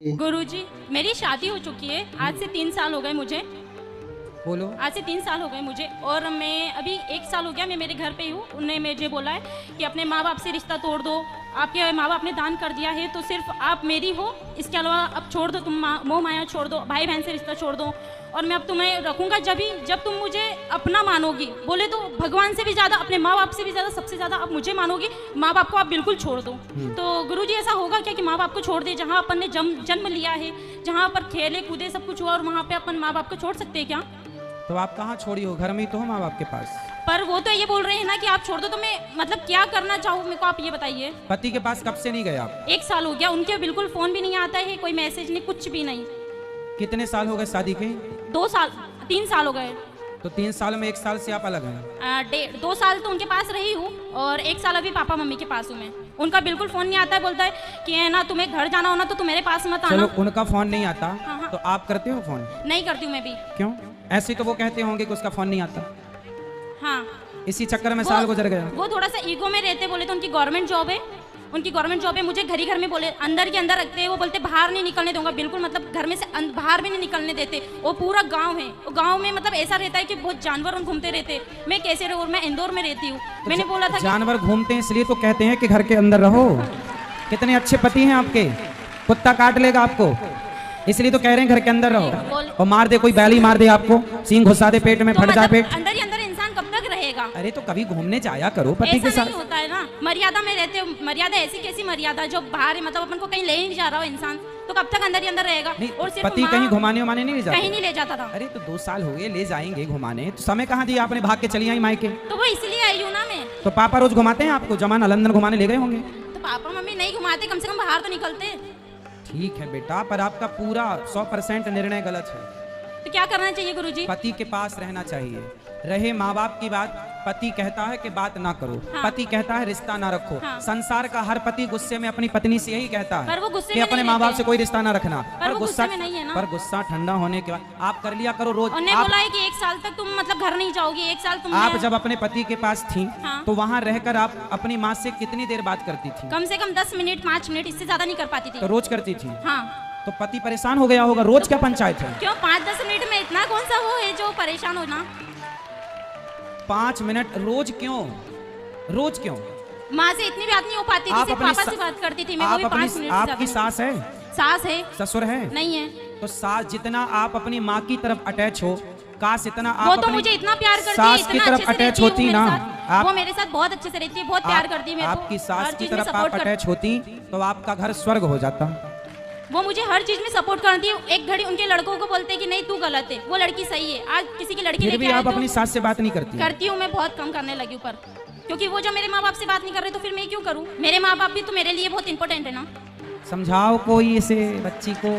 गुरुजी, मेरी शादी हो चुकी है। आज से 3 साल हो गए मुझे। बोलो। आज से 3 साल हो गए मुझे और मैं अभी 1 साल हो गया मैं मेरे घर पे ही हूँ। उन्होंने मुझे बोला है कि अपने माँ बाप से रिश्ता तोड़ दो। आपके माँ बाप ने दान कर दिया है तो सिर्फ आप मेरी हो, इसके अलावा अब छोड़ दो, तुम मोह माया छोड़ दो, भाई बहन से रिश्ता छोड़ दो और मैं अब तुम्हें रखूँगा जब तुम मुझे अपना मानोगी। बोले तो भगवान से भी ज़्यादा, अपने माँ बाप से भी ज़्यादा, सबसे ज़्यादा आप मुझे मानोगी। माँ बाप को आप बिल्कुल छोड़ दो। तो गुरुजी ऐसा होगा क्या कि माँ बाप को छोड़ दे? जहाँ अपन ने जन्म लिया है, जहाँ पर खेले कूदे सब कुछ हुआ और वहाँ पे अपन माँ बाप को छोड़ सकते हैं क्या? तो आप कहाँ छोड़ी हो? घर में ही तो हो माँ बाप के पास। पर वो तो ये बोल रहे हैं ना कि आप छोड़ दो, तो मैं मतलब क्या करना चाहूँ मेरे को आप ये बताइए। पति के पास कब से नहीं गए आप? 1 साल हो गया, उनके बिल्कुल फोन भी नहीं आता है, कोई मैसेज नहीं, कुछ भी नहीं। कितने साल हो गए शादी के? 2 साल 3 साल हो गए। तो 3 साल में 1 साल से आप अलग हैं? 2 साल तो उनके पास रही हूँ और 1 साल अभी पापा मम्मी के पास हूँ मैं। उनका बिल्कुल फोन नहीं आता है, बोलता है कि है ना तुम्हें घर जाना हो ना तो तुम मेरे पास मत आना। चलो उनका फोन नहीं आता। हाँ। तो आप करते हो फोन? नहीं करती हूँ मैं भी। क्यों? ऐसे तो वो कहते होंगे कि उसका फोन नहीं आता। हाँ, इसी चक्कर में साल गुजर गया। वो थोड़ा सा ईगो में रहते। बोले तो उनकी गवर्नमेंट जॉब है, उनकी गवर्नमेंट जॉब है। मुझे घर ही घर में बोले अंदर के अंदर रखते हैं। वो बोलते बाहर नहीं निकलने दूंगा, बिल्कुल मतलब घर में से बाहर भी नहीं निकलने देते। वो पूरा गांव है, वो गांव में मतलब ऐसा रहता है कि बहुत जानवर घूमते रहते। मैं कैसे रहूँ? मैं इंदौर में रहती हूँ। तो मैंने बोला था जानवर घूमते हैं इसलिए तो कहते हैं कि घर के अंदर रहो। कितने अच्छे पति हैं आपके, कुत्ता काट लेगा आपको, इसलिए तो कह रहे हैं घर के अंदर रहो। और मार दे कोई, बैली मार दे आपको, सींग घुसा दे पेट में, फट जाए पेट। अंदर ही अंदर इंसान कब तक रहेगा? अरे तो कभी घूमने जाया करो पति के ऐसा साथ। नहीं होता है ना, मर्यादा में रहते हो। मर्यादा ऐसी कैसी मर्यादा जो बाहर है, मतलब अपन को कहीं ले ही नहीं जा रहा हो इंसान, तो कब तक अंदर ही अंदर रहेगा? और सिर्फ पति कहीं घुमाने उमाने नहीं ले जाता? कहीं नहीं ले जाता था। अरे तो 2 साल हो गए, ले जाएंगे घुमाने, तो समय कहाँ दिया आपने? भाग के चली आई मायके। तो वो इसलिए आई हूँ ना मैं। तो पापा रोज घुमाते हैं आपको? जमाना लंदन घुमाने ले गए होंगे। तो पापा मम्मी नहीं घुमाते, कम से कम बाहर तो निकलते। ठीक है बेटा, पर आपका पूरा 100% निर्णय गलत है। तो क्या करना चाहिए गुरुजी? पति के पास रहना चाहिए। रहे माँ बाप की बात, पति कहता है कि बात ना करो। हाँ। पति कहता है रिश्ता ना रखो। हाँ। संसार का हर पति गुस्से में अपनी पत्नी से यही कहता पर है वो गुस्से कि में अपने नहीं माँ बाप रहते। से कोई रिश्ता ना रखना। पर वो गुस्से में नहीं है ना। पर गुस्सा ठंडा होने के बाद आप कर लिया करो रोज। उन्होंने बोला है कि 1 साल तक तुम मतलब घर नहीं जाओगी। 1 साल तुम आप जब अपने पति के पास थी हाँ। तो वहाँ रहकर आप अपनी माँ से कितनी देर बात करती थी? कम से कम 10 मिनट 5 मिनट, इससे ज्यादा नहीं कर पाती थी। तो रोज करती थी? हाँ। तो पति परेशान हो गया होगा। रोज क्या पंचायत है? क्यों 5-10 मिनट में इतना कौन सा वो है जो परेशान होना? 5 मिनट रोज क्यों? रोज क्यों? माँ से इतनी बात नहीं हो पाती थी, सिर्फ पापा से बात करती थी मैं, वो भी 5 मिनट। आपकी सास है? सास है। ससुर है? नहीं है। तो सास जितना आप अपनी माँ की तरफ अटैच हो, काश इतना आप वो तो अपनी मुझे इतना प्यार करती है, सास की इतना तरफ अच्छे से अटैच रहती है होती वो ना। मेरे साथ। वो मेरे साथ बहुत अच्छे से रहती है, बहुत प्यार करती है मेरे को। आपकी सास हर की चीज़ में तरफ आप support अटैच होती तो आपका घर स्वर्ग हो जाता। वो मुझे हर चीज में सपोर्ट करती है। एक घड़ी उनके लड़कों को बोलते हैं कि नहीं तू गलत है, वो लड़की सही है। आज किसी की लड़की फिर लेके भी आए आप तो अपनी सास से बात नहीं करती? करती हूँ मैं, बहुत कम करने लगी हूँ। पर क्योंकि वो जो मेरे माँ बाप से बात नहीं कर रहे तो फिर मैं क्यों करूँ? मेरे माँ बाप भी तो मेरे लिए बहुत इंपॉर्टेंट है ना। समझाओ कोई इसे बच्ची को।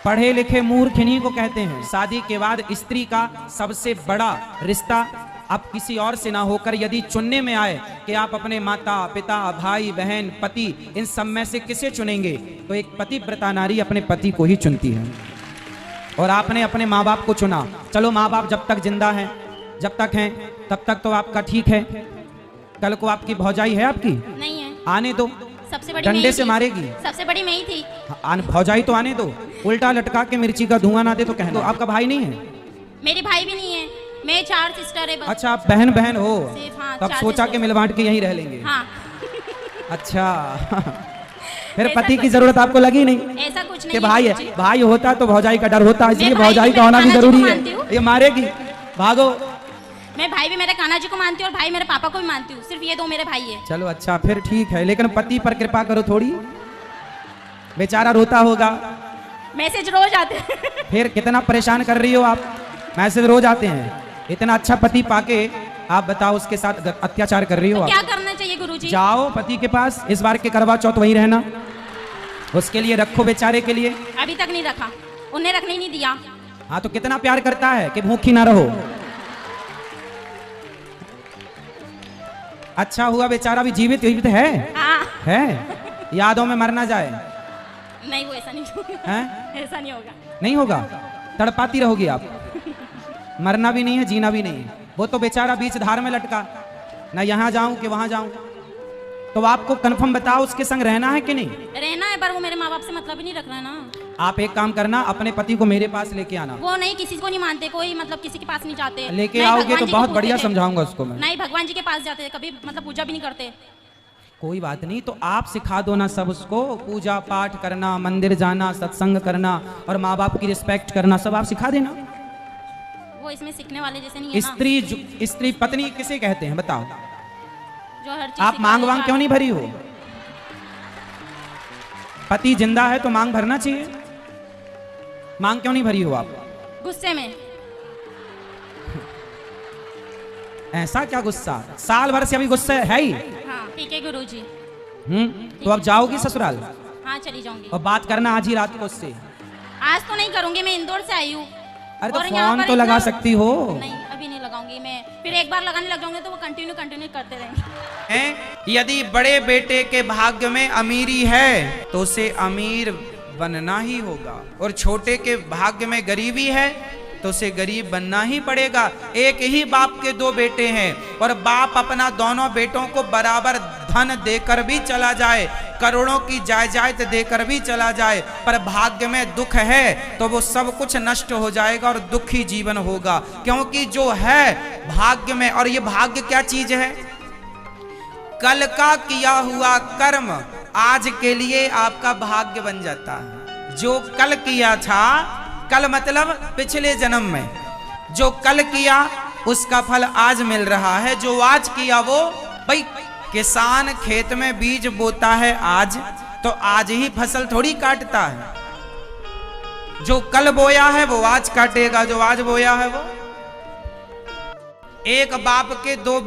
पढ़े लिखे मूर्ख इन्हीं को कहते हैं। शादी के बाद स्त्री का सबसे बड़ा रिश्ता अब किसी और से ना होकर यदि चुनने में आए कि आप अपने माता पिता भाई बहन पति इन सब में से किसे चुनेंगे, तो एक पतिव्रता नारी अपने पति को ही चुनती है। और आपने अपने माँ बाप को चुना। चलो माँ बाप जब तक जिंदा हैं, जब तक हैं तब तक तो आपका ठीक है। कल को आपकी भौजाई है आपकी? नहीं है। आने दो, सबसे बड़ी डंडे मैं ही से थी। मारेगी। सबसे बड़ी मैं ही थी। भौजाई तो आने दो, उल्टा लटका के मिर्ची का धुआं ना दे तो कहना। आपका भाई नहीं है? मेरे भाई भी नहीं है, मैं 4 सिस्टर है बस। अच्छा आप बहन बहन हो? सिर्फ, हाँ, तब 4 सोचा सिस्टर। कि मिल बांट के यहीं रह लेंगे। हाँ। अच्छा फिर ऐसा पति की कुछ- जरूरत आपको लगी नहीं ऐसा कुछ नहीं कि है भाई है? गुरुजी। भाई होता तो भौजाई का डर होता, इसलिए मैं भाई भौजाई भी का होना भी मेरे जरूरी कान्हा जी को है। मानती ये मारेगी, भागो। मैं भाई भी मेरे कान्हा जी को मानती हूँ और भाई मेरे पापा को भी मानती हूँ। सिर्फ ये 2 मेरे भाई है। चलो अच्छा फिर ठीक है, लेकिन पति पर कृपा करो थोड़ी, बेचारा रोता होगा। मैसेज रोज आते हैं। फिर कितना परेशान कर रही हो आप? मैसेज रोज आते हैं। इतना अच्छा पति पाके आप बताओ उसके साथ अत्याचार कर रही हो तो क्या आप। करना चाहिए गुरुजी? जाओ पति के पास, इस बार के करवा चौथ वहीं रहना, उसके लिए रखो बेचारे के लिए। अभी तक नहीं रखा, उन्हें रखने ही नहीं दिया। हाँ तो कितना प्यार करता है कि भूखी ना रहो। अच्छा हुआ बेचारा भी जीवित है। हाँ। है यादों में मर ना जाए। नहीं वो ऐसा नहीं होगा। हैं? ऐसा नहीं होगा। नहीं होगा, तड़पाती रहोगी आप। मरना भी नहीं है, जीना भी नहीं है। वो तो बेचारा बीच धार में लटका, ना यहाँ जाऊं कि वहां जाऊं। तो आपको कंफर्म बताओ उसके संग रहना है कि नहीं? रहना है, पर वो मेरे माँ बाप से मतलब ही नहीं रख रहा है ना। आप एक काम करना, अपने पति को मेरे पास लेके आना। वो नहीं, किसी को नहीं मानते, कोई मतलब किसी के पास नहीं जाते। लेके नहीं, आओगे भगवान तो जी को बहुत पूछते बढ़िया थे। समझाऊंगा उसको मैं। नहीं, भगवान जी के पास जाते, कभी मतलब पूजा भी नहीं करते। कोई बात नहीं, तो आप सिखा दो ना सब उसको, पूजा पाठ करना, मंदिर जाना, सत्संग करना और माँ बाप की रिस्पेक्ट करना, सब आप सिखा देना। वो इसमें सीखने वाले जैसे नहीं है ना। स्त्री पत्नी किसे कहते हैं बताओ? जो हर चीज आप मांग वांग क्यों नहीं भरी हो? पति जिंदा है तो मांग भरना चाहिए। मांग क्यों नहीं भरी हो आप? गुस्से में। ऐसा क्या गुस्सा? साल भर से अभी गुस्सा है ही। हाँ ठीक है गुरुजी। तो अब जाओगी ससुराल? हाँ चली जाऊंगी। और बात करना आज ही रात को उससे। आज तो नहीं करूंगी, मैं इंदौर से आई हूँ। अरे तो और यहाँ फोन पर तो लगा इतना- सकती हो। नहीं अभी नहीं लगाऊंगी मैं, फिर एक बार लगाने लग जाऊंगी तो वो कंटिन्यू करते रहेंगे। हैं? यदि बड़े बेटे के भाग्य में अमीरी है तो उसे अमीर बनना ही होगा, और छोटे के भाग्य में गरीबी है तो उसे गरीब बनना ही पड़ेगा। एक ही बाप के दो बेटे हैं और बाप अपना दोनों बेटों को बराबर धन देकर भी चला जाए, करोड़ों की जायदाद देकर भी चला जाए, पर भाग्य में दुख है तो वो सब कुछ नष्ट हो जाएगा और दुखी जीवन होगा। क्योंकि जो है भाग्य में, और ये भाग्य क्या चीज है? कल का किया हुआ कर्म आज के लिए आपका भाग्य बन जाता है। जो कल किया था, कल मतलब पिछले जन्म में जो कल किया उसका फल आज मिल रहा है। जो आज किया वो, भाई किसान खेत में बीज बोता है आज, तो आज ही फसल थोड़ी काटता है। जो कल बोया है वो आज काटेगा, जो आज बोया है वो। एक बाप के दो